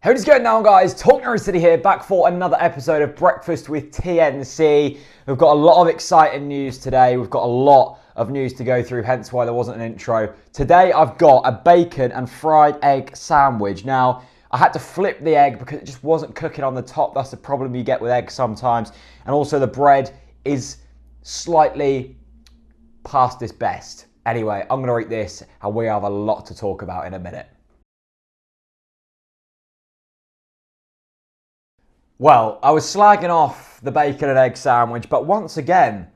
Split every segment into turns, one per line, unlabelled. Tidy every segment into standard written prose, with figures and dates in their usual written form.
How's it going now, guys? TalkNorwichCity here, back for another episode of Breakfast with TNC. We've got a lot of exciting news today. We've got a lot of news to go through, hence why there wasn't an intro. Today, I've got a bacon and fried egg sandwich. Now, I had to flip the egg because it just wasn't cooking on the top. That's the problem you get with eggs sometimes. And also, the bread is slightly past its best. Anyway, I'm going to eat this, and we have a lot to talk about in a minute. Well, I was slagging off the bacon and egg sandwich, but once again,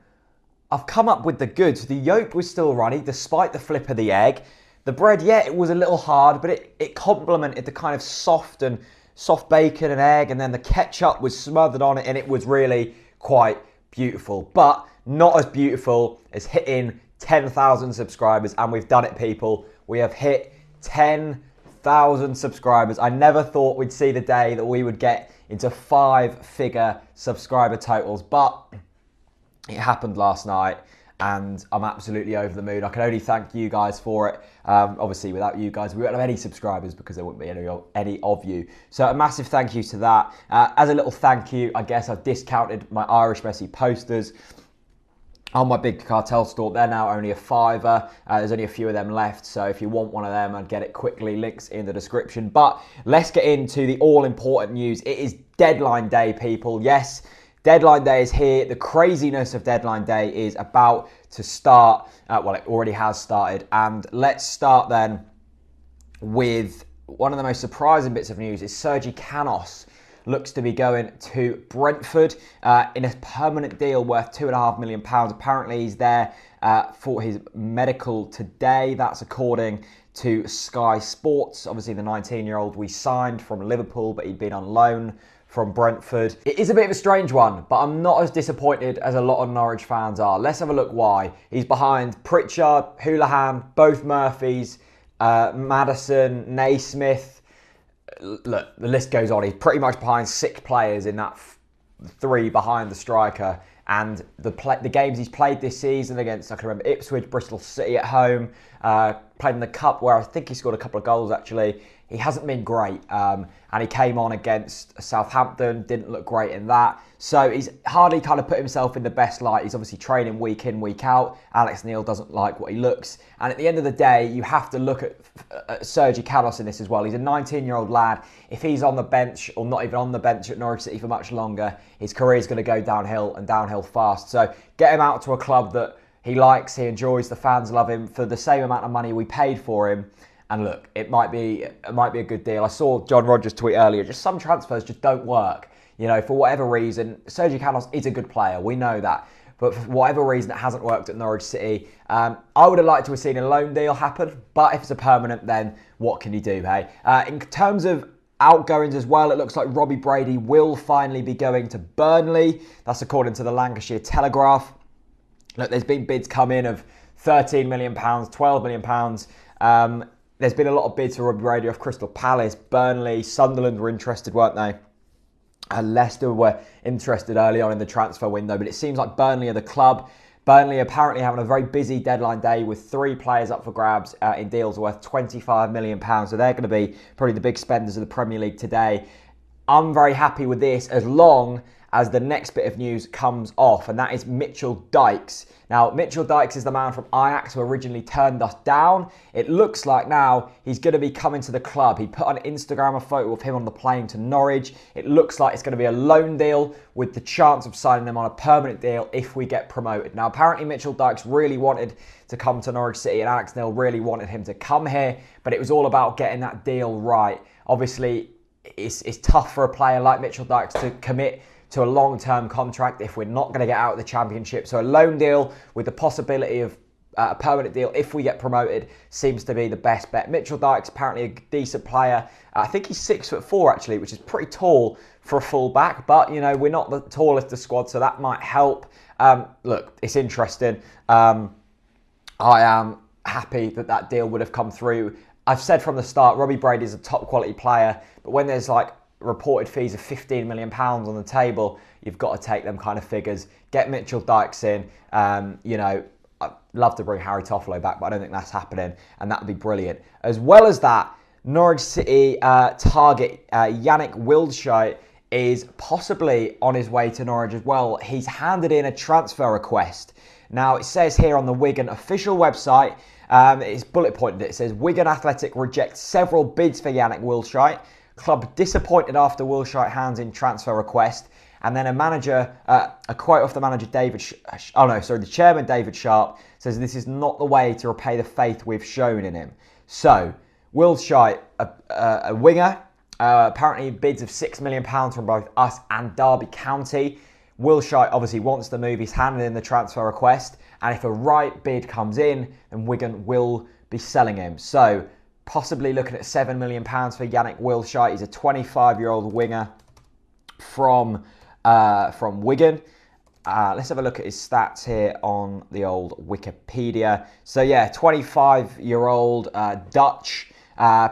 I've come up with the goods. The yolk was still runny, despite the flip of the egg. The bread, yeah, it was a little hard, but it complemented the kind of soft bacon and egg, and then the ketchup was smothered on it, and it was really quite beautiful. But not as beautiful as hitting 10,000 subscribers, and we've done it, people. We have hit 10,000 subscribers. I never thought we'd see the day that we would get into 5-figure subscriber totals, but it happened last night and I'm absolutely over the moon. I can only thank you guys for it. Obviously, without you guys, we wouldn't have any subscribers because there wouldn't be any of you. So a massive thank you to that. As a little thank you, I guess I've discounted my Irish Messi posters on my big cartel store. They're now only a £5. There's only a few of them left, so if you want one of them, I'd get it quickly. Links in the description. But let's get into the all-important news. It is deadline day, people. Yes, deadline day is here. The craziness of deadline day is about to start. Well, it already has started. And let's start then with one of the most surprising bits of news is Sergi Canos looks to be going to Brentford in a permanent deal worth £2.5 million. Apparently he's there for his medical today. That's according to Sky Sports. Obviously the 19-year-old we signed from Liverpool, but he'd been on loan from Brentford. It is a bit of a strange one, but I'm not as disappointed as a lot of Norwich fans are. Let's have a look why. He's behind Pritchard, Houlihan, both Murphys, Maddison, Naismith. Look, the list goes on. He's pretty much behind 6 players in that 3 behind the striker. And the games he's played this season against, I can remember Ipswich, Bristol City at home, played in the Cup where I think he scored a couple of goals actually. He hasn't been great. And he came on against Southampton, didn't look great in that. So he's hardly kind of put himself in the best light. He's obviously training week in, week out. Alex Neil doesn't like what he looks. And at the end of the day, you have to look at Sergi Canos in this as well. He's a 19-year-old lad. If he's on the bench or not even on the bench at Norwich City for much longer, his career is going to go downhill and downhill fast. So get him out to a club that he likes, he enjoys, the fans love him for the same amount of money we paid for him. And look, it might be a good deal. I saw John Rogers tweet earlier, just some transfers just don't work. You know, for whatever reason, Sergi Canos is a good player. We know that. But for whatever reason, it hasn't worked at Norwich City. I would have liked to have seen a loan deal happen. But if it's a permanent, then what can you do, hey? In terms of outgoings as well, it looks like Robbie Brady will finally be going to Burnley. That's according to the Lancashire Telegraph. Look, there's been bids come in of £13 million, £12 million. There's been a lot of bids for Robbie Brady off Crystal Palace, Burnley, Sunderland were interested, weren't they? Leicester were interested early on in the transfer window, but it seems like Burnley are the club. Burnley apparently having a very busy deadline day with 3 players up for grabs in deals worth £25 million. So they're going to be probably the big spenders of the Premier League today. I'm very happy with this as long as the next bit of news comes off, and that is Mitchell Dykes. Now, Mitchell Dykes is the man from Ajax who originally turned us down. It looks like now he's going to be coming to the club. He put on Instagram a photo of him on the plane to Norwich. It looks like it's going to be a loan deal with the chance of signing him on a permanent deal if we get promoted. Now, apparently Mitchell Dykes really wanted to come to Norwich City and Alex Neil really wanted him to come here, but it was all about getting that deal right. Obviously, it's tough for a player like Mitchell Dykes to commit to a long-term contract if we're not going to get out of the Championship. So a loan deal with the possibility of a permanent deal if we get promoted seems to be the best bet. Mitchell Dykes, apparently a decent player. I think he's 6'4" actually, which is pretty tall for a full-back. But, you know, we're not the tallest of the squad, so that might help. Look, it's interesting. I am happy that deal would have come through. I've said from the start, Robbie Brady is a top-quality player. But when there's, like, reported fees of £15 million on the table, you've got to take them kind of figures. Get Mitchell Dykes in. You know, I'd love to bring Harry Toffolo back, but I don't think that's happening, and that would be brilliant. As well as that, Norwich City target Yannick Wildscheit is possibly on his way to Norwich as well. He's handed in a transfer request. Now, it says here on the Wigan official website, it's bullet pointed. It says, Wigan Athletic rejects several bids for Yannick Wildscheit. Club disappointed after Wildscheit hands in transfer request. And then a quote off the manager, the chairman, David Sharp, says this is not the way to repay the faith we've shown in him. So, Wildscheit, a winger, apparently bids of £6 million from both us and Derby County. Wildscheit obviously wants the move. He's handed in the transfer request. And if a right bid comes in, then Wigan will be selling him. So, possibly looking at £7 million for Yannick Wildscheit. He's a 25-year-old winger from Wigan. Let's have a look at his stats here on the old Wikipedia. So yeah, 25-year-old Dutch,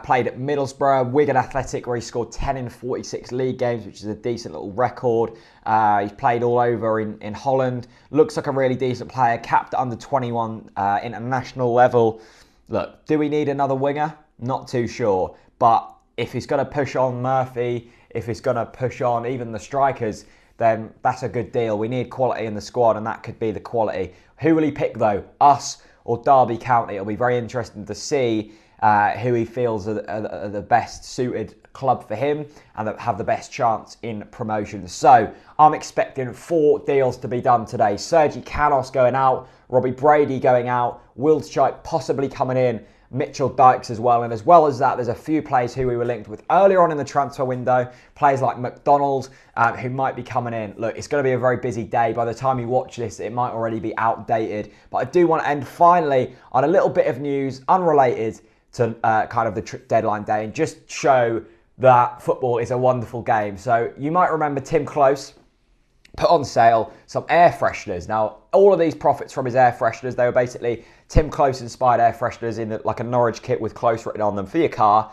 played at Middlesbrough, Wigan Athletic, where he scored 10 in 46 league games, which is a decent little record. He's played all over in Holland. Looks like a really decent player, capped at under 21 international level. Look, do we need another winger? Not too sure. But if he's going to push on Murphy, if he's going to push on even the strikers, then that's a good deal. We need quality in the squad, and that could be the quality. Who will he pick, though? Us or Derby County? It'll be very interesting to see who he feels are the best suited club for him and that have the best chance in promotion. So I'm expecting 4 deals to be done today. Sergi Canos going out, Robbie Brady going out, Wildscheit possibly coming in, Mitchell Dykes as well. And as well as that, there's a few players who we were linked with earlier on in the transfer window. Players like McDonald, who might be coming in. Look, it's going to be a very busy day. By the time you watch this, it might already be outdated. But I do want to end finally on a little bit of news unrelated to kind of the deadline day and just show that football is a wonderful game. So you might remember Tim Close put on sale some air fresheners. Now, all of these profits from his air fresheners, they were basically Tim Close inspired air fresheners in like a Norwich kit with Close written on them for your car.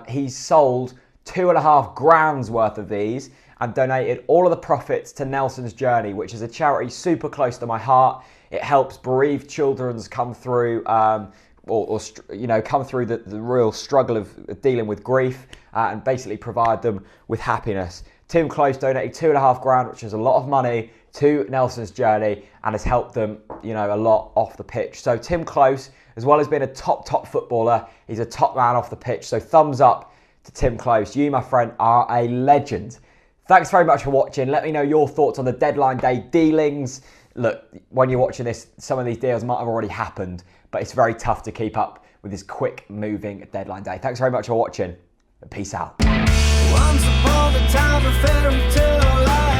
He's sold 2.5 grand's worth of these and donated all of the profits to Nelson's Journey, which is a charity super close to my heart. It helps bereaved children come through come through the real struggle of dealing with grief and basically provide them with happiness. Tim Close donated 2.5 grand, which is a lot of money, to Nelson's Journey and has helped them, a lot off the pitch. So Tim Close, as well as being a top footballer, he's a top man off the pitch. So thumbs up to Tim Close. You, my friend, are a legend. Thanks very much for watching. Let me know your thoughts on the deadline day dealings. Look, when you're watching this, some of these deals might have already happened, but it's very tough to keep up with this quick moving deadline day. Thanks very much for watching, and peace out. Once upon a time, a fairy tale life.